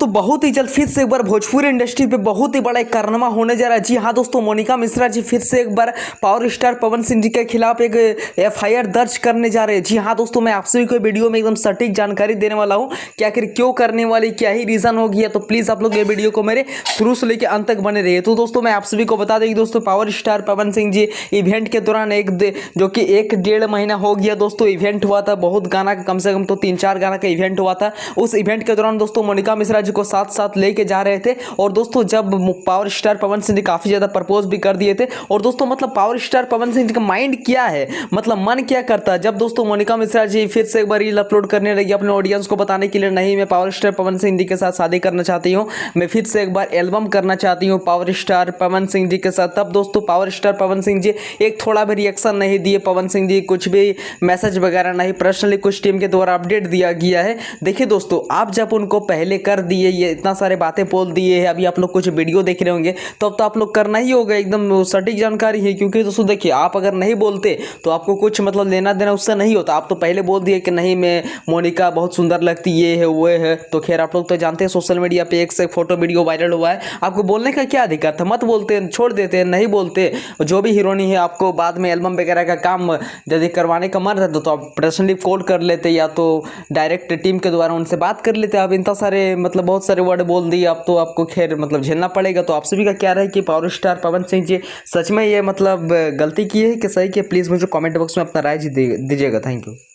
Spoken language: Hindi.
दोस्तों बहुत ही जल्द फिर से एक बार भोजपुरी इंडस्ट्री पे बहुत ही बड़ा एक कारनामा होने जा रहा है। जी हाँ दोस्तों, मोनिका मिश्रा जी फिर से एक बार पावर स्टार पवन सिंह जी के खिलाफ एक एफआईआर दर्ज करने जा रहे हैं। जी हाँ दोस्तों, मैं आप सभी को वीडियो में एकदम सटीक जानकारी देने वाला हूँ कि आखिर क्यों करने वाली, क्या ही रीजन होगी है। तो प्लीज आप लोग ये वीडियो को मेरे शुरू से लेकर अंत तक बने रहिए। तो दोस्तों मैं आप सभी को बता दें कि दोस्तों power star Pawan Singh ji event के दौरान जो कि 1-1.5 महीना हो गया दोस्तों इवेंट हुआ था, बहुत गाना का कम से कम तो 3-4 गाना का इवेंट हुआ था। उस इवेंट के दौरान दोस्तों मोनिका मिश्रा जी को साथ साथ लेके जा रहे थे और दोस्तों जब पावर स्टार पवन सिंह जी काफी ज्यादा प्रपोज भी कर दिए थे। और दोस्तों मतलब पावर स्टार पवन सिंह जी का माइंड क्या है, मतलब मन क्या करता है जब दोस्तों मोनिका मिश्रा जी फिर से एक बार रील अपलोड करने लगी अपने ऑडियंस को बताने के लिए, नहीं मैं पावर स्टार पवन सिंह जी के साथ शादी करना चाहती हूँ, मैं फिर से एक बार एल्बम करना चाहती हूँ पावर स्टार पवन सिंह जी के साथ। तब दोस्तों पावर स्टार पवन सिंह जी एक थोड़ा भी रिएक्शन नहीं दिए, पवन सिंह जी कुछ भी मैसेज वगैरह नहीं, पर्सनली कुछ टीम के द्वारा अपडेट दिया गया है। देखिए दोस्तों, आप जब उनको पहले कर दिए, ये इतना सारे बातें बोल दिए हैं, अभी आप लोग कुछ वीडियो देख रहे होंगे तो अब तो आप लोग करना ही होगा, एकदम सटीक जानकारी है। क्योंकि दोस्तों देखिए, आप अगर नहीं बोलते तो आपको कुछ मतलब लेना देना उससे नहीं होता। आप तो पहले बोल दिए कि नहीं मैं मोनिका बहुत सुंदर लगती, ये है वो है। तो खैर आप लोग तो जानते हैं सोशल मीडिया पे एक से फोटो वीडियो वायरल हुआ है, आपको बोलने का क्या अधिकार था? मत बोलते, छोड़ देते, नहीं बोलते। जो भी हीरोनी है आपको बाद में एल्बम वगैरह का काम यदि करवाने का मन रहता तो आप पर्सनली कॉल कर लेते या तो डायरेक्ट टीम के द्वारा उनसे बात कर लेते। आप इतना सारे मतलब बहुत सारे वर्ड बोल दिए, अब तो आपको खैर मतलब झेलना पड़ेगा। तो आप सभी का क्या रहे कि पावर स्टार पवन सिंह जी सच में ये मतलब गलती की है कि सही की? प्लीज़ मुझे कमेंट बॉक्स में अपना राय दीजिएगा। Thank you.